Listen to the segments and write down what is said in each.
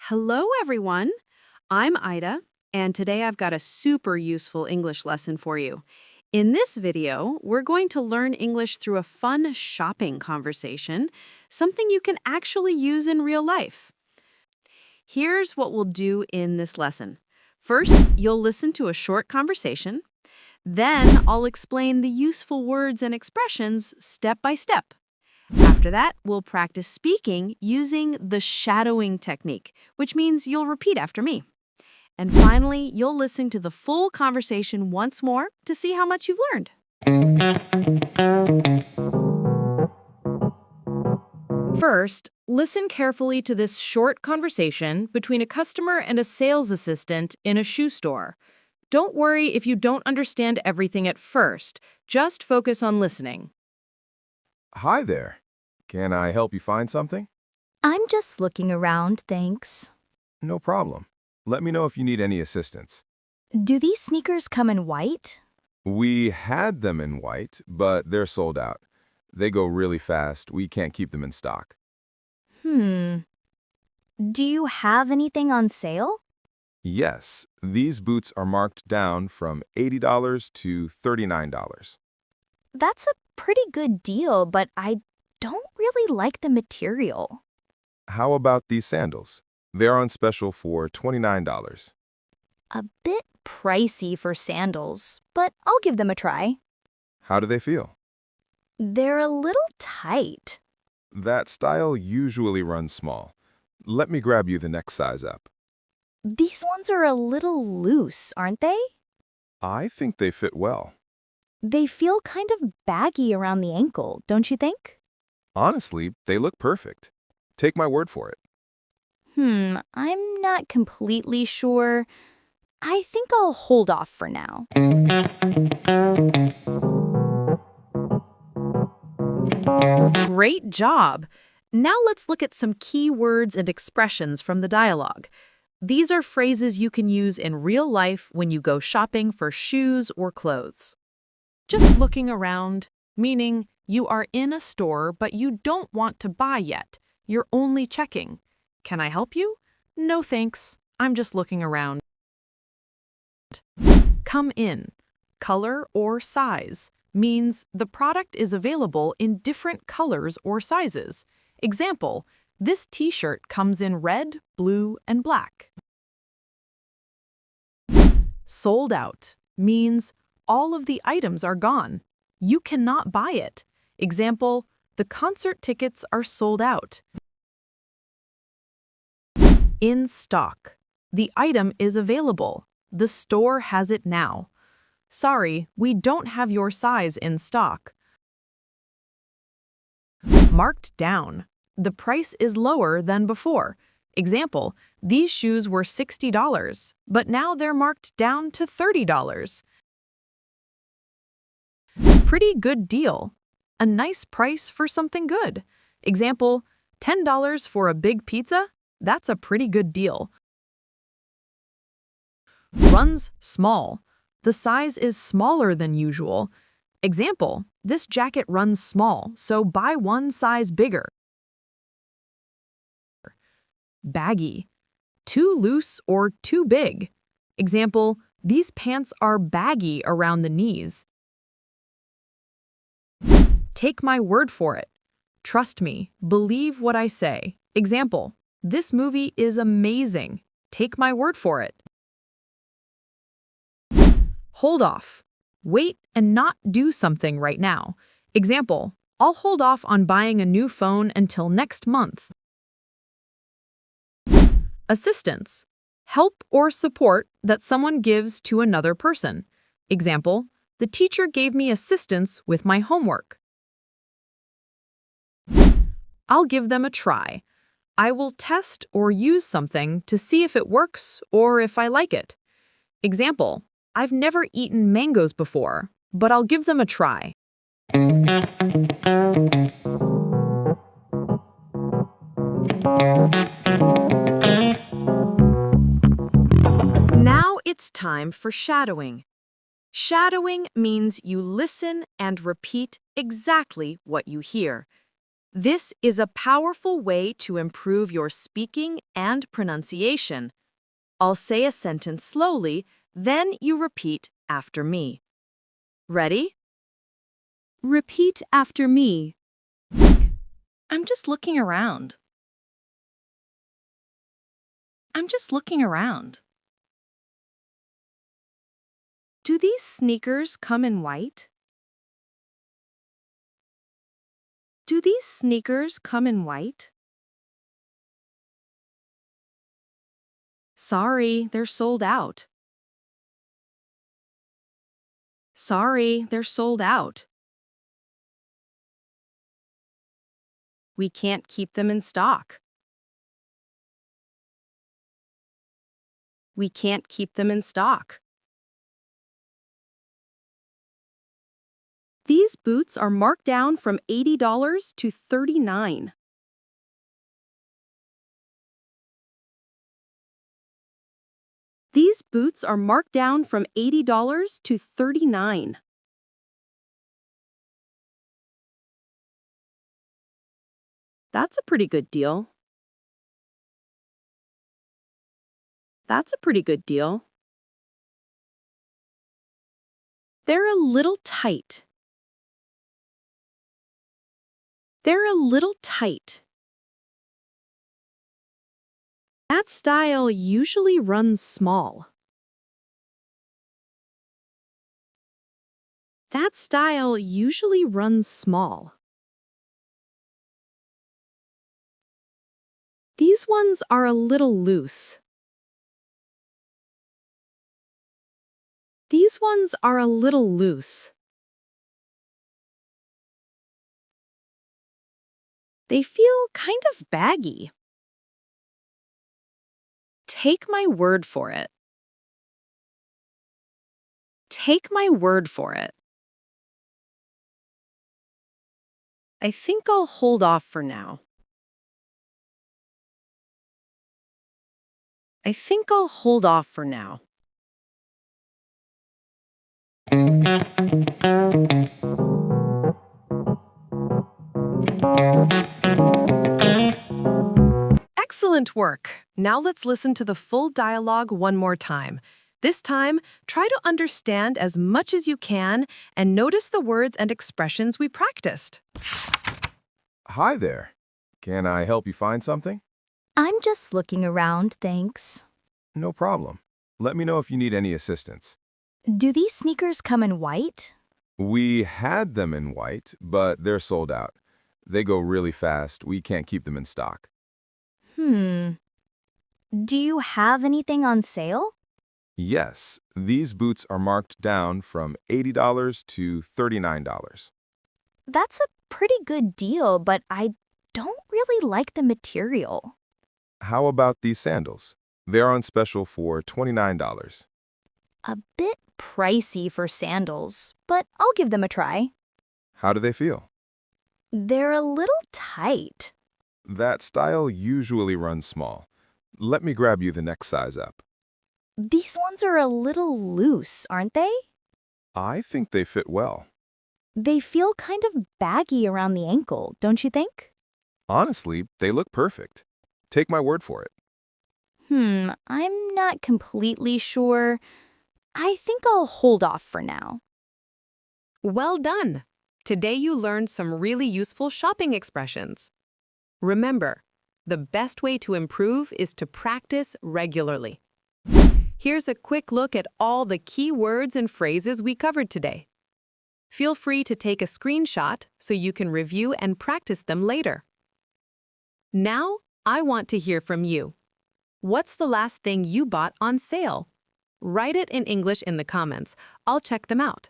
Hello, everyone. I'm Ida, and today I've got a super useful English lesson for you. In this video, we're going to learn English through a fun shopping conversation, something you can actually use in real life. Here's what we'll do in this lesson. First, you'll listen to a short conversation. Then I'll explain the useful words and expressions step by step. After that, we'll practice speaking using the shadowing technique, which means you'll repeat after me. And finally, you'll listen to the full conversation once more to see how much you've learned. First, listen carefully to this short conversation between a customer and a sales assistant in a shoe store. Don't worry if you don't understand everything at first. Just focus on listening. Hi there. Can I help you find something? I'm just looking around, thanks. No problem. Let me know if you need any assistance. Do these sneakers come in white? We had them in white, but they're sold out. They go really fast. We can't keep them in stock. Do you have anything on sale? Yes, these boots are marked down from $80 to $39. That's a pretty good deal, but I don't really like the material. How about these sandals? They're on special for $29. A bit pricey for sandals, but I'll give them a try. How do they feel? They're a little tight. That style usually runs small. Let me grab you the next size up. These ones are a little loose, aren't they? I think they fit well. They feel kind of baggy around the ankle, don't you think? Honestly, they look perfect. Take my word for it. I'm not completely sure. I think I'll hold off for now. Great job! Now let's look at some key words and expressions from the dialogue. These are phrases you can use in real life when you go shopping for shoes or clothes. Just looking around, meaning you are in a store but you don't want to buy yet. You're only checking. Can I help you? No thanks. I'm just looking around. Come in. Color or size means the product is available in different colors or sizes. Example, this t-shirt comes in red, blue, and black. Sold out means all of the items are gone. You cannot buy it. Example, the concert tickets are sold out. In stock. The item is available. The store has it now. Sorry, we don't have your size in stock. Marked down. The price is lower than before. Example, these shoes were $60, but now they're marked down to $30. Pretty good deal. A nice price for something good. Example, $10 for a big pizza? That's a pretty good deal. Runs small. The size is smaller than usual. Example, this jacket runs small, so buy one size bigger. Baggy. Too loose or too big. Example, these pants are baggy around the knees. Take my word for it. Trust me, believe what I say. Example, this movie is amazing. Take my word for it. Hold off. Wait and not do something right now. Example, I'll hold off on buying a new phone until next month. Assistance. Help or support that someone gives to another person. Example, the teacher gave me assistance with my homework. I'll give them a try. I will test or use something to see if it works or if I like it. Example, I've never eaten mangoes before, but I'll give them a try. Now it's time for shadowing. Shadowing means you listen and repeat exactly what you hear. This is a powerful way to improve your speaking and pronunciation. I'll say a sentence slowly, then you repeat after me. Ready? Repeat after me. I'm just looking around. I'm just looking around. Do these sneakers come in white? Do these sneakers come in white? Sorry, they're sold out. Sorry, they're sold out. We can't keep them in stock. We can't keep them in stock. These boots are marked down from $80 to $39. These boots are marked down from $80 to $39. That's a pretty good deal. That's a pretty good deal. They're a little tight. They're a little tight. That style usually runs small. That style usually runs small. These ones are a little loose. These ones are a little loose. They feel kind of baggy. Take my word for it. Take my word for it. I think I'll hold off for now. I think I'll hold off for now. Excellent work. Now let's listen to the full dialogue one more time. This time, try to understand as much as you can and notice the words and expressions we practiced. Hi there. Can I help you find something? I'm just looking around, thanks. No problem. Let me know if you need any assistance. Do these sneakers come in white? We had them in white, but they're sold out. They go really fast. We can't keep them in stock. Do you have anything on sale? Yes, these boots are marked down from $80 to $39. That's a pretty good deal, but I don't really like the material. How about these sandals? They're on special for $29. A bit pricey for sandals, but I'll give them a try. How do they feel? They're a little tight. That style usually runs small. Let me grab you the next size up. These ones are a little loose, aren't they? I think they fit well. They feel kind of baggy around the ankle, don't you think? Honestly, they look perfect. Take my word for it. I'm not completely sure. I think I'll hold off for now. Well done! Today you learned some really useful shopping expressions. Remember, the best way to improve is to practice regularly. Here's a quick look at all the key words and phrases we covered today. Feel free to take a screenshot so you can review and practice them later. Now, I want to hear from you. What's the last thing you bought on sale? Write it in English in the comments. I'll check them out.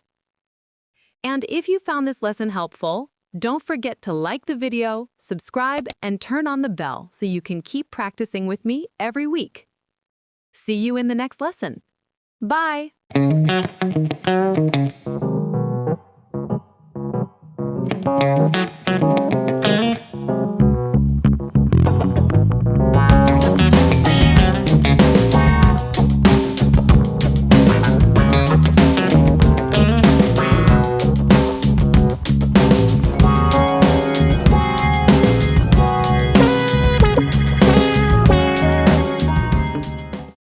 And if you found this lesson helpful, don't forget to like the video, subscribe, and turn on the bell so you can keep practicing with me every week. See you in the next lesson. Bye!